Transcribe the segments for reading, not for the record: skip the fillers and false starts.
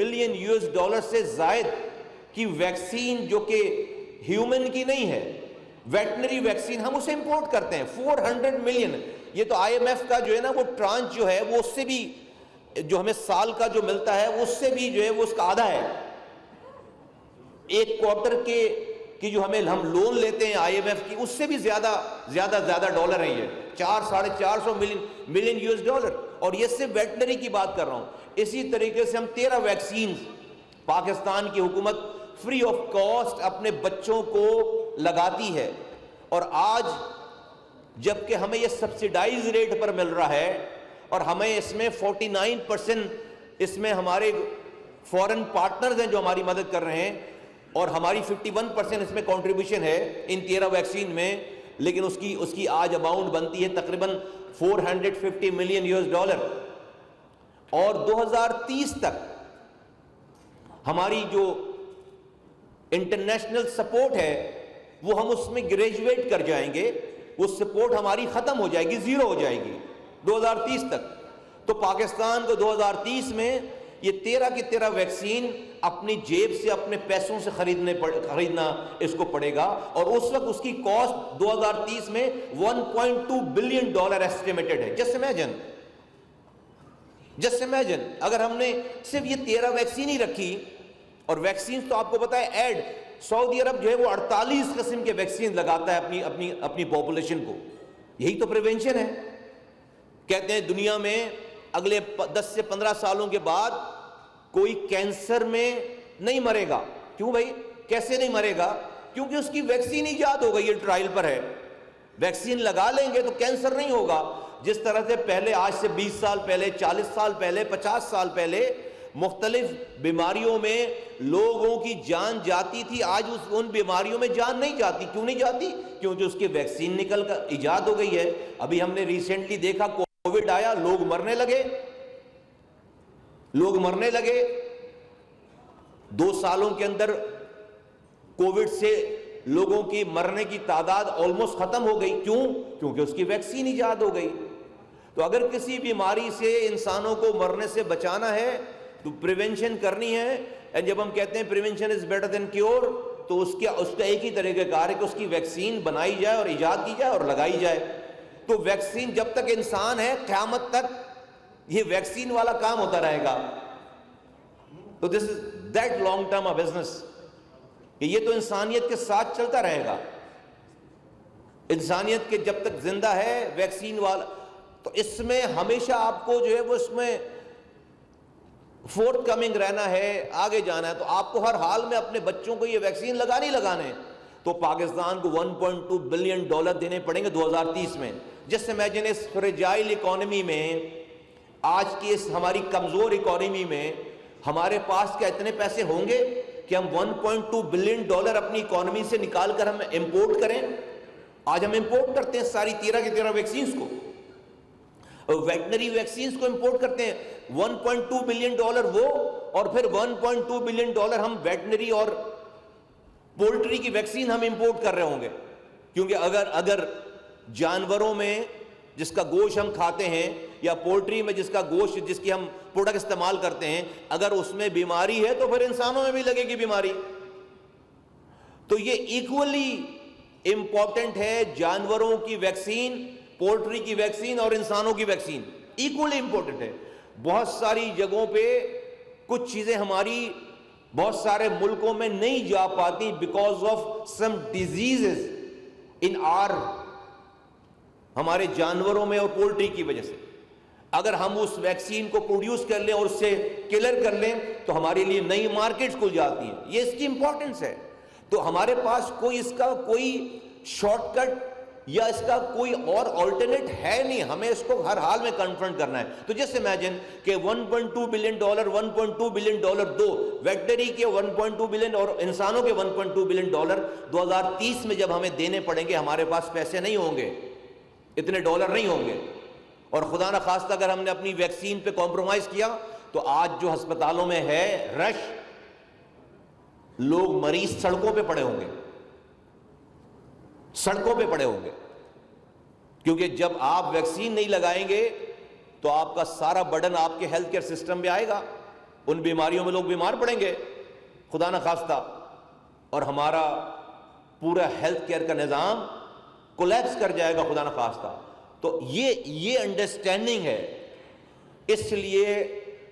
Million US$ سے زائد کی ویکسین جو کہ ہیومن کی نہیں ہے، ویٹنری ویکسین، ہم اسے امپورٹ کرتے ہیں 400 ملین۔ یہ تو IMF کا جو ہے نا وہ ٹرانچ جو ہے وہ اس سے بھی جو ہمیں سال کا جو ملتا ہے اس سے بھی جو ہے وہ اس کا آدھا ہے۔ ایک کوارٹر کی جو ہم لون لیتے ہیں IMF کی، اس سے بھی زیادہ ڈالر ہیں، یہ 400-450 ملین US$۔ اور یہ صرف ویٹنری کی بات کر رہا ہوں۔ اسی طریقے سے ہم 13 ویکسین پاکستان کی حکومت فری آف کاسٹ اپنے بچوں کو لگاتی ہے، اور آج جبکہ ہمیں یہ سبسیڈائز ریٹ پر مل رہا ہے اور ہمیں اس میں 49% اس میں ہمارے فورن پارٹنرز ہیں جو ہماری مدد کر رہے ہیں، اور ہماری 51% اس میں کنٹریبیوشن ہے ان 13 ویکسین میں، لیکن اس کی آج اماؤنٹ بنتی ہے تقریباً 450 ملین US$۔ اور 2030 تک ہماری جو انٹرنیشنل سپورٹ ہے وہ ہم اس میں گریجویٹ کر جائیں گے، وہ سپورٹ ہماری ختم ہو جائے گی، زیرو ہو جائے گی 2030 تک۔ تو پاکستان کو 2030 میں یہ 13 کی 13 ویکسین اپنی جیب سے اپنے پیسوں سے خریدنا اس کو پڑے گا، اور اس وقت اس کی کاسٹ 2030 میں $1.2 بلین ایسٹیمیٹڈ ہے۔ جسٹ امیجن اگر ہم نے صرف یہ 13 ویکسین ہی رکھی، اور ویکسین تو آپ کو پتا ہے سعودی عرب جو ہے وہ 48 قسم کے ویکسین لگاتا ہے اپنی پاپولیشن کو۔ یہی تو پریونشن ہے۔ کہتے ہیں دنیا میں اگلے 10 سے 15 سالوں کے بعد کوئی کینسر میں نہیں مرے گا۔ کیوں بھائی؟ کیسے نہیں مرے گا؟ کیونکہ اس کی ویکسین ایجاد ہو گئی ہے، ٹرائل پر ہے۔ ویکسین لگا لیں گے تو کینسر نہیں ہوگا۔ جس طرح سے پہلے آج سے 20 سال پہلے، 40 سال پہلے، 50 سال پہلے مختلف بیماریوں میں لوگوں کی جان جاتی تھی، آج ان بیماریوں میں جان نہیں جاتی۔ کیوں نہیں جاتی؟ کیونکہ اس کی ویکسین نکل کر ایجاد ہو گئی ہے۔ ابھی ہم نے ریسنٹلی دیکھا کووڈ آیا، لوگ مرنے لگے 2 سالوں کے اندر کووڈ سے لوگوں کی مرنے کی تعداد آلموسٹ ختم ہو گئی۔ کیوں؟ کیونکہ اس کی ویکسین ایجاد ہو گئی۔ تو اگر کسی بیماری سے انسانوں کو مرنے سے بچانا ہے تو پریونشن کرنی ہے، اور جب ہم کہتے ہیں prevention is better than cure, تو اس کا ایک ہی طریقہ کار ہے کہ اس کی ویکسین بنائی جائے اور ایجاد کی جائے اور لگائی جائے۔ تو ویکسین جب تک انسان ہے قیامت تک یہ ویکسین والا کام ہوتا رہے گا۔ تو this is that long term business, کہ یہ تو انسانیت کے ساتھ چلتا رہے گا۔ انسانیت کے جب تک زندہ ہے ویکسین والا، تو اس میں ہمیشہ آپ کو جو ہے وہ اس میں فورتھ کمنگ رہنا ہے، آگے جانا ہے۔ تو آپ کو ہر حال میں اپنے بچوں کو یہ ویکسین لگانے، تو پاکستان کو $1.2 بلین دینے پڑیں گے 2030 میں۔ جس امیجن اس فریجائل اکانومی میں، آج کی اس ہماری کمزور اکانومی میں ہمارے پاس کیا اتنے پیسے ہوں گے کہ ہم $1.2 بلین اپنی اکانومی سے نکال کر ہم امپورٹ کریں؟ آج ہم امپورٹ کرتے ہیں ساری 13 کی 13 ویکسینز کو، ویٹنری ویکسینز کو امپورٹ کرتے ہیں۔ $1.2 بلین وہ، اور پھر $1.2 بلین ہم ویٹنری اور پولٹری کی ویکسین ہم امپورٹ کر رہے ہوں گے۔ کیونکہ اگر جانوروں میں جس کا گوشت ہم کھاتے ہیں، یا پولٹری میں جس کا گوشت جس کی ہم پروڈکٹ استعمال کرتے ہیں، اگر اس میں بیماری ہے تو پھر انسانوں میں بھی لگے گی بیماری۔ تو یہ ایکولی امپورٹنٹ ہے، جانوروں کی ویکسین، پولٹری کی ویکسین اور انسانوں کی ویکسین ایکولی امپورٹنٹ ہے۔ بہت ساری جگہوں پہ کچھ چیزیں ہماری بہت سارے ملکوں میں نہیں جا پاتی بیکاز آف سم ڈیزیزز ان ہمارے جانوروں میں اور پولٹری کی وجہ سے۔ اگر ہم اس ویکسین کو پروڈیوس کر لیں اور اس سے کلر کر لیں تو ہمارے لیے نئی مارکیٹس کھل جاتی ہیں۔ یہ اس کی امپورٹنس ہے۔ تو ہمارے پاس اس کا کوئی شارٹ کٹ یا اس کا کوئی اور آلٹرنیٹ ہے نہیں، ہمیں اس کو ہر حال میں کنفرنٹ کرنا ہے۔ تو جسٹ امیجن کہ $1.2 بلین، $1.2 بلین دو ویٹنری کے 1.2 بلین اور انسانوں کے $1.2 بلین 2030 میں جب ہمیں دینے پڑیں گے، ہمارے پاس پیسے نہیں ہوں گے، اتنے ڈالر نہیں ہوں گے، اور خدا نہ خواستہ اگر ہم نے اپنی ویکسین پہ کمپرومائز کیا تو آج جو ہسپتالوں میں ہے رش، لوگ مریض سڑکوں پہ پڑے ہوں گے، کیونکہ جب آپ ویکسین نہیں لگائیں گے تو آپ کا سارا برڈن آپ کے ہیلتھ کیئر سسٹم پہ آئے گا۔ ان بیماریوں میں لوگ بیمار پڑیں گے خدا نہ خواستہ، اور ہمارا پورا ہیلتھ کیئر کا نظام کولیپس کر جائے گا خدا نہ خواستہ۔ تو یہ انڈرسٹینڈنگ ہے۔ اس لیے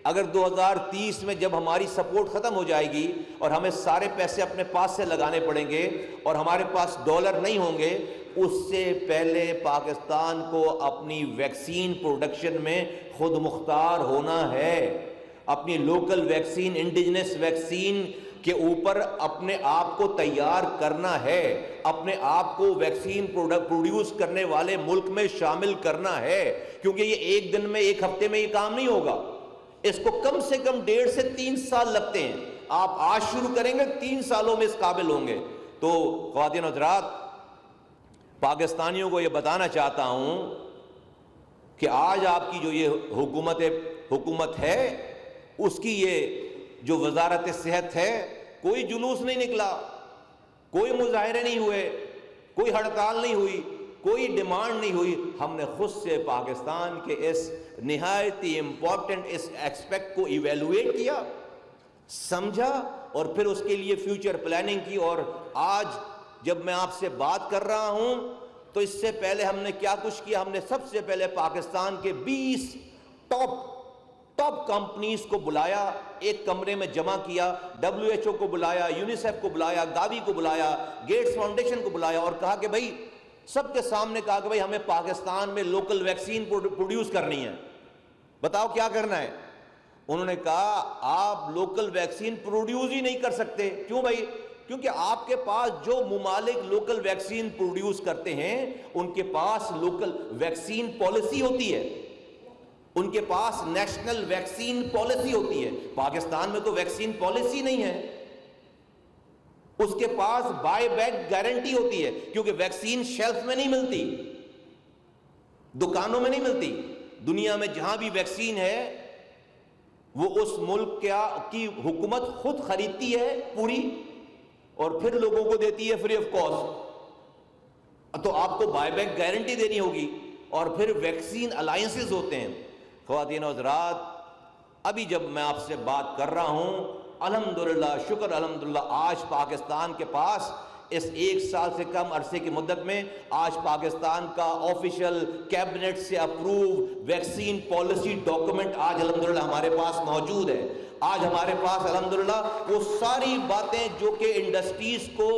اگر 2030 میں جب ہماری سپورٹ ختم ہو جائے گی اور ہمیں سارے پیسے اپنے پاس سے لگانے پڑیں گے اور ہمارے پاس ڈالر نہیں ہوں گے، اس سے پہلے پاکستان کو اپنی ویکسین پروڈکشن میں خود مختار ہونا ہے، اپنی لوکل ویکسین، انڈیجنس ویکسین کے اوپر اپنے آپ کو تیار کرنا ہے، اپنے آپ کو ویکسین پروڈیوس کرنے والے ملک میں شامل کرنا ہے، کیونکہ یہ ایک دن میں، ایک ہفتے میں یہ کام نہیں ہوگا، اس کو کم سے کم 1.5 سے 3 سال لگتے ہیں۔ آپ آج شروع کریں گے، 3 سالوں میں اس قابل ہوں گے۔ تو خواتین و حضرات، پاکستانیوں کو یہ بتانا چاہتا ہوں کہ آج آپ کی جو یہ حکومت ہے، اس کی یہ جو وزارت صحت ہے، کوئی جلوس نہیں نکلا، کوئی مظاہرے نہیں ہوئے، کوئی ہڑتال نہیں ہوئی، کوئی ڈیمانڈ نہیں ہوئی۔ ہم نے خود سے پاکستان کے اس نہایت ہی امپورٹنٹ اس ایکسپیکٹ کو ایویلویٹ کیا، سمجھا، اور پھر اس کے لیے فیوچر پلاننگ کی۔ اور آج جب میں آپ سے بات کر رہا ہوں تو اس سے پہلے ہم نے کیا کچھ کیا؟ ہم نے سب سے پہلے پاکستان کے 20 ٹاپ کمپنیز کو بلایا، ایک کمرے میں جمع کیا، WHO کو بلایا، یونیسیف کو بلایا، گاوی کو بلایا، گیٹس فاؤنڈیشن کو بلایا، اور کہا کہ بھائی، سب کے سامنے کہا کہ بھائی ہمیں پاکستان میں لوکل ویکسین پروڈیوس کرنی ہے، بتاؤ کیا کرنا ہے؟ انہوں نے کہا آپ لوکل ویکسین پروڈیوس ہی نہیں کر سکتے۔ کیوں بھائی؟ کیونکہ آپ کے پاس جو ممالک لوکل ویکسین پروڈیوس کرتے ہیں ان کے پاس لوکل ویکسین پالیسی ہوتی ہے، ان کے پاس نیشنل ویکسین پالیسی ہوتی ہے۔ پاکستان میں تو ویکسین پالیسی نہیں ہے، اس کے پاس بائی بیک گارنٹی ہوتی ہے، کیونکہ ویکسین شیلف میں نہیں ملتی، دکانوں میں نہیں ملتی۔ دنیا میں جہاں بھی ویکسین ہے وہ اس ملک کی حکومت خود خریدتی ہے پوری، اور پھر لوگوں کو دیتی ہے فری آف کاسٹ۔ تو آپ کو بائی بیک گارنٹی دینی ہوگی، اور پھر ویکسین الائنسز ہوتے ہیں۔ خواتین و حضرات، ابھی جب میں آپ سے بات کر رہا ہوں، الحمدللہ، شکر الحمدللہ، آج پاکستان کے پاس اس 1 سال سے کم عرصے کی مدت میں آج پاکستان کا آفیشیل کیبنٹ سے اپروو ویکسین پالیسی ڈاکومنٹ آج الحمدللہ ہمارے پاس موجود ہے۔ آج ہمارے پاس الحمدللہ وہ ساری باتیں جو کہ انڈسٹریز کو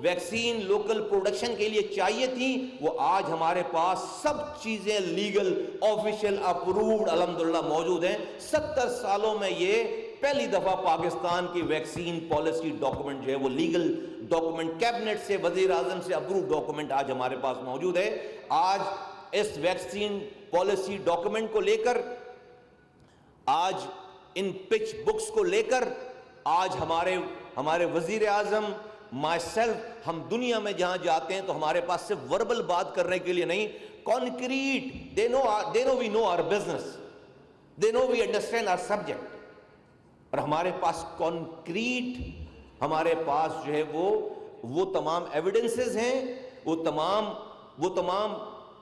ویکسین لوکل پروڈکشن کے لیے چاہیے تھیں، وہ آج ہمارے پاس سب چیزیں لیگل، آفیشیل، اپرووڈ الحمدللہ موجود ہیں۔ 70 سالوں میں یہ پہلی دفعہ پاکستان کی ویکسین پالیسی ڈاکومنٹ جو ہے وہ لیگل ڈاکومنٹ، کیبنٹ سے، وزیر اعظم سے اپروو ڈاکومنٹ آج ہمارے پاس موجود ہے۔ آج اس ویکسین پالیسی ڈاکومنٹ کو لے کر، آج ان پچ بکس کو لے کر، آج ہمارے وزیر اعظم، مائی سیلف، ہم دنیا میں جہاں جاتے ہیں تو ہمارے پاس صرف وربل بات کرنے کے لیے نہیں، concrete, they know we know our business, they know we understand our subject، اور ہمارے پاس کانکریٹ، ہمارے پاس جو ہے وہ تمام ایویڈنسز ہیں، وہ تمام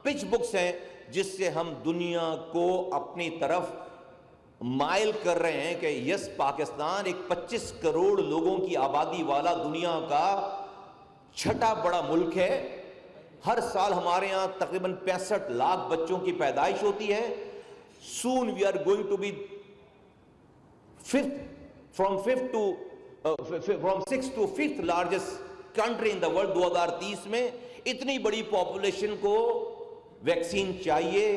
پچ بکس ہیں جس سے ہم دنیا کو اپنی طرف مائل کر رہے ہیں کہ یس، پاکستان ایک 25 کروڑ لوگوں کی آبادی والا دنیا کا 6واں بڑا ملک ہے۔ ہر سال ہمارے ہاں تقریباً 65 لاکھ بچوں کی پیدائش ہوتی ہے۔ Soon we are going to be from 6th to 5th largest country in the world. 2030 میں اتنی بڑی پاپولیشن کو ویکسین چاہیے،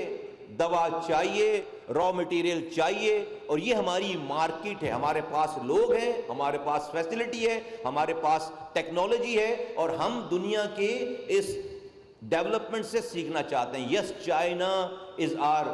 دوا چاہیے، را مٹیریل چاہیے، اور یہ ہماری مارکیٹ ہے۔ ہمارے پاس لوگ ہیں، ہمارے پاس فیسلٹی ہے، ہمارے پاس ٹیکنالوجی ہے، اور ہم دنیا کے اس ڈیولپمنٹ سے سیکھنا چاہتے ہیں۔ یس، چائنا از آر